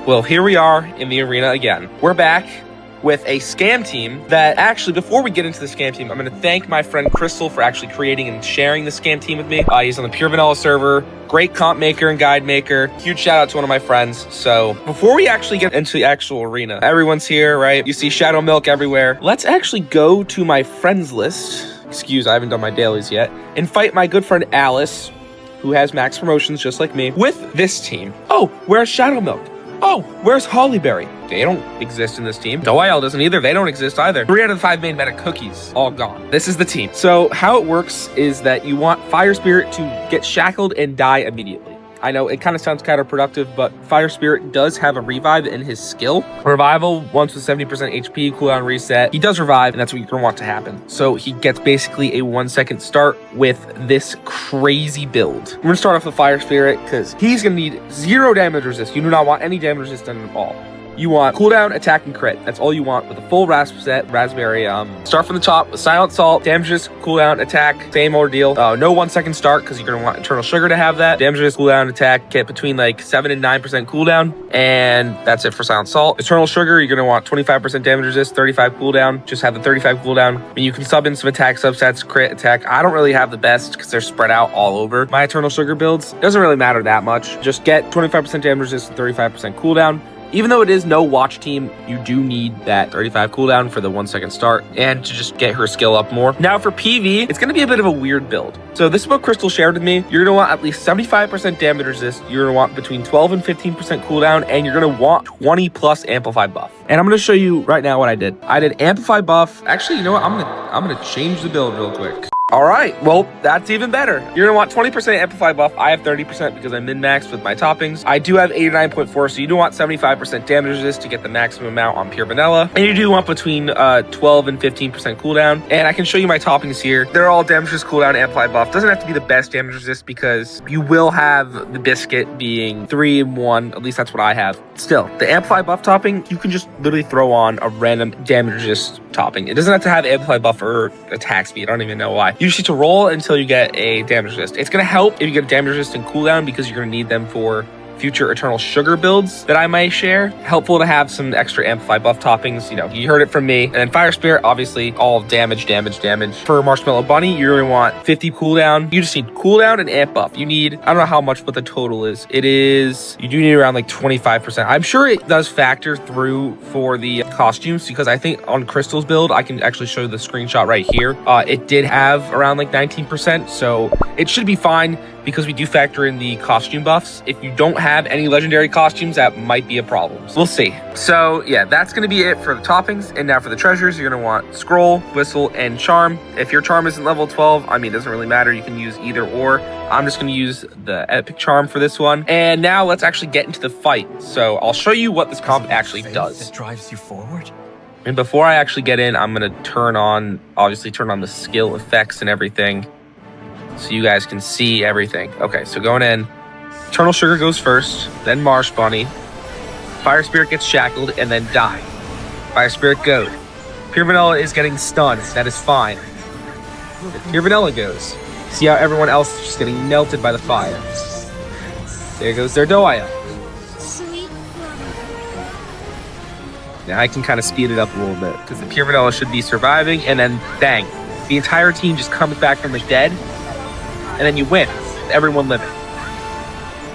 Well, here we are in the arena again. We're back with a scam team that actually, before we get into the scam team, I'm going to thank my friend Crystal for actually creating and sharing the scam team with me. He's on the Pure Vanilla server, great comp maker and guide maker. Huge shout out to one of my friends. So before we actually get into the actual arena, everyone's here, right? You see Shadow Milk everywhere. Let's actually go to my friends list. Excuse, I haven't done my dailies yet. And fight my good friend Alice, who has max promotions just like me, with this team. Oh, where's Shadow Milk? Oh, where's Hollyberry? They don't exist in this team. Doyle doesn't either. They don't exist either. 3 out of the 5 main meta cookies, all gone. This is the team. So how it works is that you want Fire Spirit to get shackled and die immediately. I know it kind of sounds counterproductive, but Fire Spirit does have a revive in his skill. Revival, once with 70% HP, cooldown reset. He does revive, and that's what you're gonna want to happen. So he gets basically a 1-second start with this crazy build. We're gonna start off with Fire Spirit, because he's gonna need 0 damage resist. You do not want any damage resistance at all. You want cooldown, attack, and crit. That's all you want with a full raspberry. Start from the top with Silent Salt, damages, cooldown, attack, same ordeal. No 1-second start because you're gonna want Eternal Sugar to have that. Damages, cooldown, attack, get between like 7 and 9% cooldown, and that's it for Silent Salt. Eternal Sugar, you're gonna want 25% damage resist, 35 cooldown. Just have the 35 cooldown. I mean, you can sub in some attack subsets, crit, attack. I don't really have the best because they're spread out all over my Eternal Sugar builds. It doesn't really matter that much. Just get 25% damage resist and 35% cooldown. Even though it is no watch team, you do need that 35 cooldown for the 1-second start and to just get her skill up more. Now for PV, it's going to be a bit of a weird build. So this is what Crystal shared with me. You're going to want at least 75% damage resist. You're going to want between 12 and 15% cooldown, and you're going to want 20 plus amplify buff. And I'm going to show you right now what I did. I did amplify buff. Actually, you know what? I'm going to change the build real quick. All right, well, that's even better. You're gonna want 20% amplify buff. I have 30% because I'm min-maxed with my toppings. I do have 89.4, so you do want 75% damage resist to get the maximum amount on Pure Vanilla. And you do want between 12 and 15% cooldown. And I can show you my toppings here. They're all damage resist, cooldown, amplify buff. Doesn't have to be the best damage resist because you will have the biscuit being 3 and 1. At least that's what I have. Still, the amplify buff topping, you can just literally throw on a random damage resist topping. It doesn't have to have amplify buff or attack speed. I don't even know why. You just need to roll until you get a damage resist. It's going to help if you get a damage resist and cooldown because you're going to need them for future Eternal Sugar builds that I might share. Helpful to have some extra amplify buff toppings. You know, you heard it from me. And then Fire Spirit, obviously, all damage. For Marshmallow Bunny, you're going to want 50 cooldown. You just need cooldown and amp buff. You need, I don't know how much, what the total is. It is, you do need around like 25%. I'm sure it does factor through for the costumes because I think on Crystal's build, I can actually show the screenshot right here. It did have around like 19%. So it should be fine because we do factor in the costume buffs. If you don't have any legendary costumes, that might be a problem. We'll see. So yeah, that's gonna be it for the toppings. And now for the treasures, you're gonna want Scroll, Whistle, and Charm. If your Charm isn't level 12, I mean, it doesn't really matter. You can use either or. I'm just gonna use the Epic Charm for this one. And now let's actually get into the fight. So I'll show you what this comp actually does. That drives you forward. And before I actually get in, I'm gonna turn on the skill effects and everything, so you guys can see everything. Okay, so going in, Eternal Sugar goes first, then Marsh Bunny. Fire Spirit gets shackled and then die. Fire Spirit goes. Pure Vanilla is getting stunned. That is fine. Pure Vanilla goes. See how everyone else is just getting melted by the fire. There goes their Doya. Now I can kind of speed it up a little bit because the Pure Vanilla should be surviving, and then bang, the entire team just comes back from the dead. And then you win. Everyone living.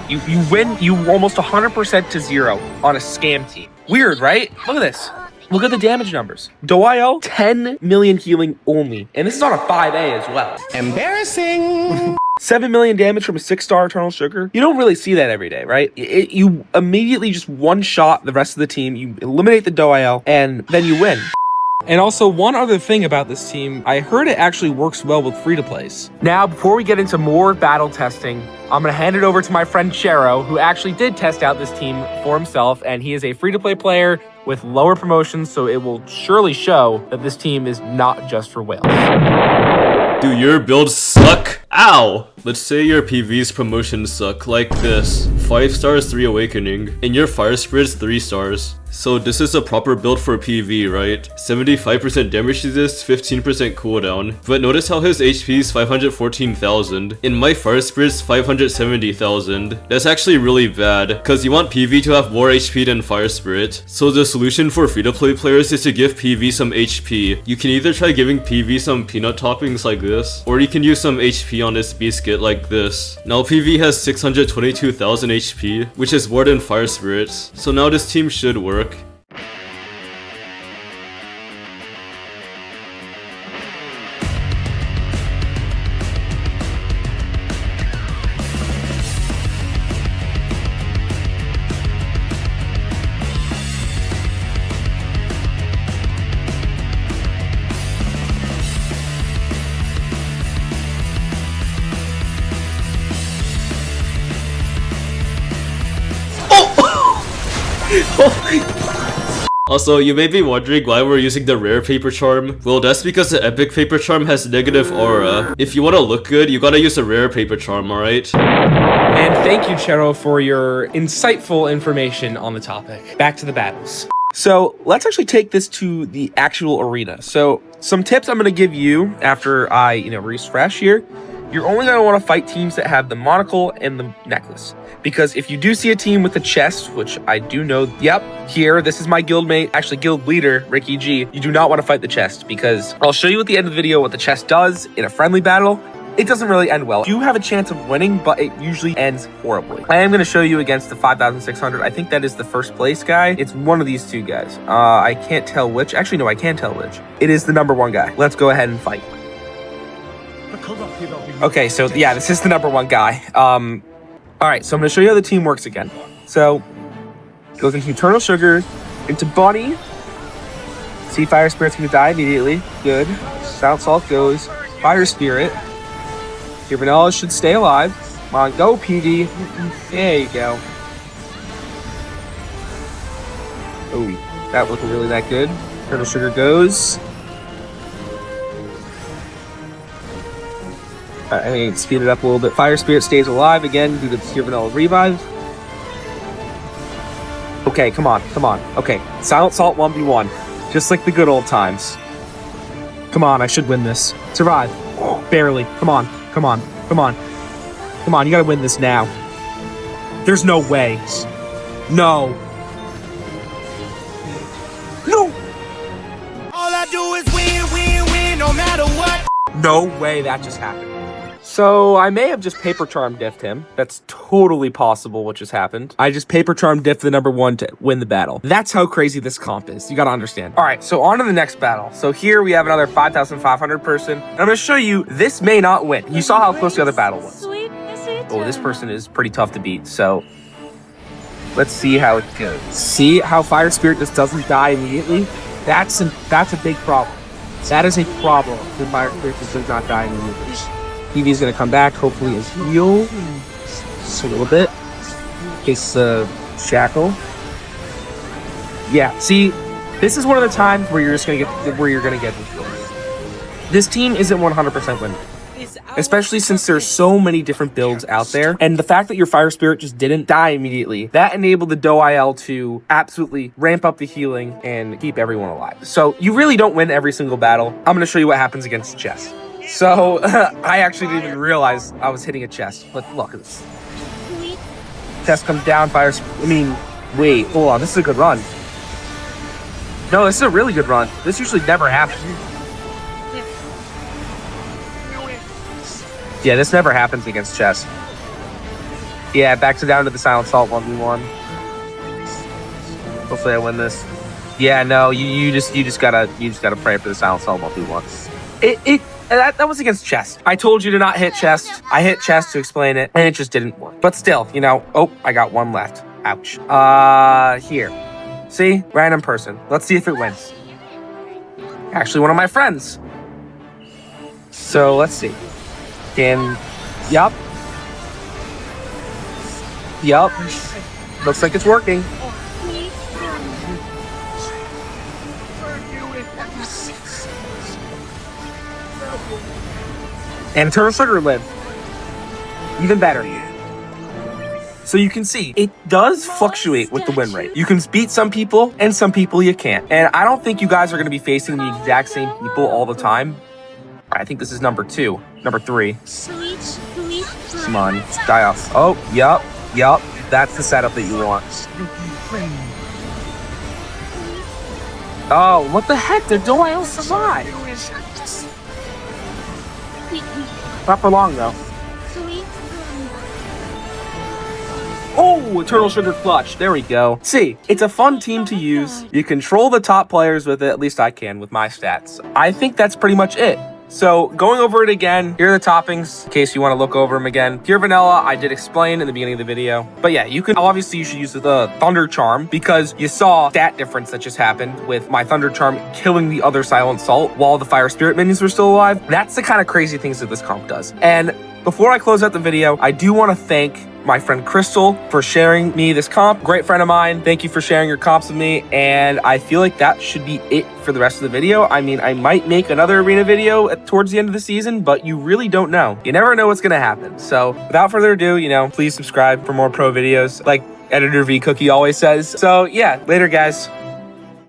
You win. You almost 100% to 0 on a scam team. Weird, right? Look at this. Look at the damage numbers. Doyle, 10 million healing only. And this is on a 5A as well. Embarrassing. 7 million damage from a 6-star Eternal Sugar. You don't really see that every day, right? You immediately just one-shot the rest of the team. You eliminate the Doyle, and then you win. And also, one other thing about this team, I heard it actually works well with free-to-plays. Now, before we get into more battle testing, I'm going to hand it over to my friend Cherrow, who actually did test out this team for himself, and he is a free-to-play player with lower promotions, so it will surely show that this team is not just for whales. Do your builds suck? Ow! Let's say your PV's promotions suck, like this. 5 stars, 3 awakening, and your fire spirit's 3 stars. So this is a proper build for PV, right? 75% damage resist, 15% cooldown. But notice how his HP is 514,000. In my Fire Spirit's 570,000. That's actually really bad, because you want PV to have more HP than Fire Spirit. So the solution for free-to-play players is to give PV some HP. You can either try giving PV some peanut toppings like this, or you can use some HP on this biscuit like this. Now PV has 622,000 HP, which is more than Fire Spirit's. So now this team should work. Also, you may be wondering why we're using the rare paper charm. Well, that's because the epic paper charm has negative aura. If you want to look good, you gotta use a rare paper charm, alright? And thank you, Cherrow, for your insightful information on the topic. Back to the battles. So let's actually take this to the actual arena. So some tips I'm going to give you after I, refresh here. You're only going to want to fight teams that have the monocle and the necklace. Because if you do see a team with a chest, which I do know, yep, here, this is my guildmate, actually guild leader, Ricky G. You do not want to fight the chest because I'll show you at the end of the video what the chest does in a friendly battle. It doesn't really end well. You have a chance of winning, but it usually ends horribly. I am going to show you against the 5,600. I think that is the first place guy. It's one of these two guys. I can't tell which. Actually, no, I can tell which. It is the number one guy. Let's go ahead and fight. Okay, so yeah, this is the number one guy. All right, so I'm going to show you how the team works again. So, goes into Eternal Sugar, into Bunny. See, Fire Spirit's going to die immediately. Good. Silent Salt goes. Fire Spirit. Your vanilla should stay alive. Come on, go, PD. There you go. Oh, that wasn't really that good. Eternal Sugar goes. I think speed it up a little bit. Fire Spirit stays alive again due to the Pure Vanilla Revive. Okay, come on. Okay, Silent Salt 1v1. Just like the good old times. Come on, I should win this. Survive. Barely. Come on. Come on, you gotta win this now. There's no way. No. All I do is win, no matter what. No way that just happened. So I may have just Paper Charm diffed him. That's totally possible what just happened. I just Paper Charm diffed the number one to win the battle. That's how crazy this comp is. You gotta understand. All right, so on to the next battle. So here we have another 5,500 person. And I'm gonna show you, this may not win. You saw how close the other battle was. Oh, this person is pretty tough to beat. So let's see how it goes. See how Fire Spirit just doesn't die immediately? That's a big problem. That is a problem. The Fire Spirit just does not die immediately. PV's gonna come back, hopefully is heal just a little bit. In case shackle. Yeah, see, this is one of the times where you're just gonna get this team isn't 100% winning. Especially since there's so many different builds out there. And the fact that your Fire Spirit just didn't die immediately, that enabled the Do-IL to absolutely ramp up the healing and keep everyone alive. So you really don't win every single battle. I'm gonna show you what happens against chest. So, I actually didn't even realize I was hitting a chest, but look at this. Chest comes down, wait, hold on, this is a good run. No, this is a really good run. This usually never happens. Yeah, this never happens against chest. Yeah, backs it down to the Silent Salt 1v1. Hopefully I win this. Yeah, no, you just gotta pray for the Silent Salt 1v1. That was against chest. I told you to not hit chest. I hit chest to explain it, and it just didn't work. But still, oh, I got one left. Ouch. Here. See? Random person. Let's see if it wins. Actually, one of my friends. So, let's see. Yup. Looks like it's working. And Eternal Sugar lived. Even better. So you can see it does fluctuate with the win rate. You can beat some people and some people you can't. And I don't think you guys are going to be facing the exact same people all the time. I think this is number 2. Number 3. Come on, die off. Oh, yup. That's the setup that you want. Oh, what the heck? They're doing I survive. Not for long, though. Oh, Eternal Sugar Clutch. There we go. See, it's a fun team to use. You control the top players with it. At least I can with my stats. I think that's pretty much it. So going over it again, here are the toppings in case you want to look over them again. Pure vanilla, I did explain in the beginning of the video. But yeah, you should use the Thunder Charm because you saw stat difference that just happened with my Thunder Charm killing the other Silent Salt while the Fire Spirit minions were still alive. That's the kind of crazy things that this comp does. And before I close out the video, I do want to thank my friend Crystal for sharing me this comp. Great friend of mine. Thank you for sharing your comps with me. And I feel like that should be it for the rest of the video. I mean, I might make another arena video towards the end of the season, but you really don't know. You never know what's going to happen. So without further ado, please subscribe for more pro videos like Editor V Cookie always says. So yeah, later guys.